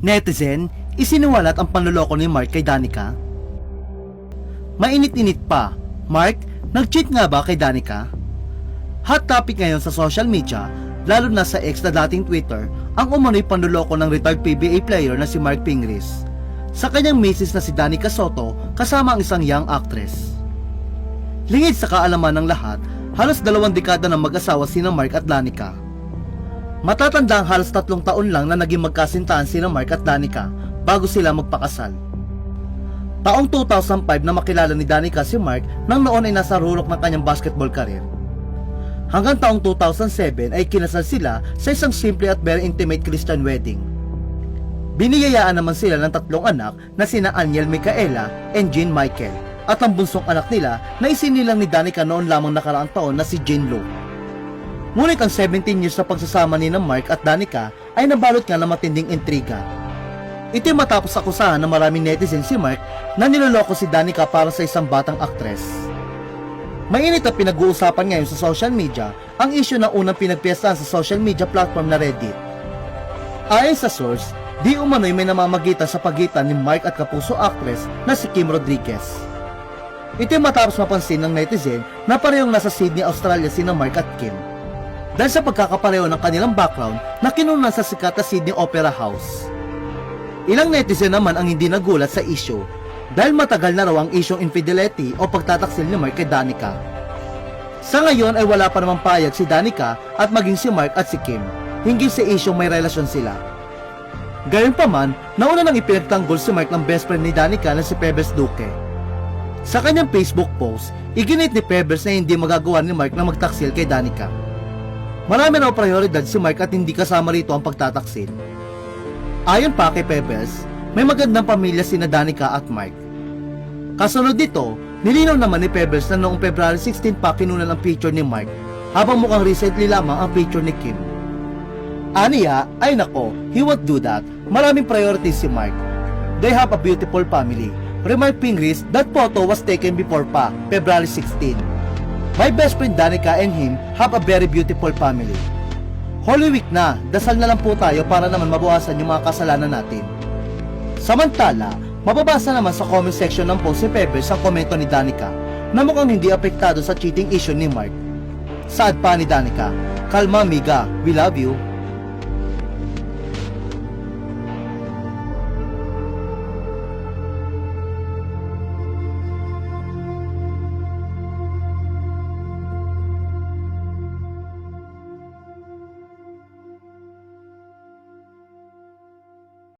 Netizen, isiniwalat ang panloloko ni Mark kay Danica. Mainit-init pa, Mark, nag-cheat nga ba kay Danica? Hot topic ngayon sa social media, lalo na sa ex na dating Twitter, ang umano'y panloloko ng retired PBA player na si Mark Pingris sa kanyang misis na si Danica Soto kasama ang isang young actress. Lingid sa kaalaman ng lahat, halos 2 dekada ng mag-asawa sina Mark at Danica. Matatanda ang halos 3 taon lang na naging magkasintahan sina Mark at Danica bago sila magpakasal. Taong 2005 na makilala ni Danica si Mark nang noon ay nasa rurok ng kanyang basketball career. Hanggang taong 2007 ay kinasal sila sa isang simple at very intimate Christian wedding. Biniyayaan naman sila ng 3 anak na sina Aniel Micaela and Jean Michael at ang bunsong anak nila na isinilang ni Danica noon lamang nakaraang taon na si Jean Lou. Ngunit ang 17 years na pagsasama ni Mark at Danica ay nabalot nga ng matinding intriga. Ito'y matapos akusahan ng maraming netizen si Mark na niloloko si Danica para sa isang batang aktres. Mainit na pinag-uusapan ngayon sa social media ang issue ng unang pinagpiestahan sa social media platform na Reddit. Ayon sa source, di umano'y may namamagitan sa pagitan ni Mark at kapuso actress na si Kim Rodriguez. Ito'y matapos mapansin ng netizen na parehong nasa Sydney, Australia sina Mark at Kim. Dahil sa pagkakapareho ng kanilang background na kinunan sa sikat na Sydney Opera House. Ilang netizen naman ang hindi nagulat sa issue dahil matagal na raw ang isyong infidelity o pagtataksil ni Mark kay Danica. Sa ngayon ay wala pa namang payag si Danica at maging si Mark at si Kim hinggil sa isyong may relasyon sila. Gayunpaman, nauna nang ipinagtanggol si Mark ng best friend ni Danica na si Pebbles Duque. Sa kanyang Facebook post, iginit ni Pebbles na hindi magagawa ni Mark na magtaksil kay Danica. Marami raw prioridad si Mark at hindi kasama rito ang pagtataksil. Ayon pa kay Pebbles, may magandang pamilya sina Danica at Mark. Kasunod dito, nilinaw naman ni Pebbles na noong February 16 pa kinunan ang picture ni Mark habang mukhang recently lamang ang picture ni Kim. Aniya, ay nako, he won't do that. Maraming priorities si Mark. They have a beautiful family. Remark Pingris, that photo was taken before pa, February 16. My best friend Danica and him have a very beautiful family. Holy Week na, dasal na lang po tayo para naman mabawasan yung mga kasalanan natin. Samantala, mababasa naman sa comment section ng post si Pebbles ang komento ni Danica na mukhang hindi apektado sa cheating issue ni Mark. Saad pa ni Danica, "Kalma amiga, we love you."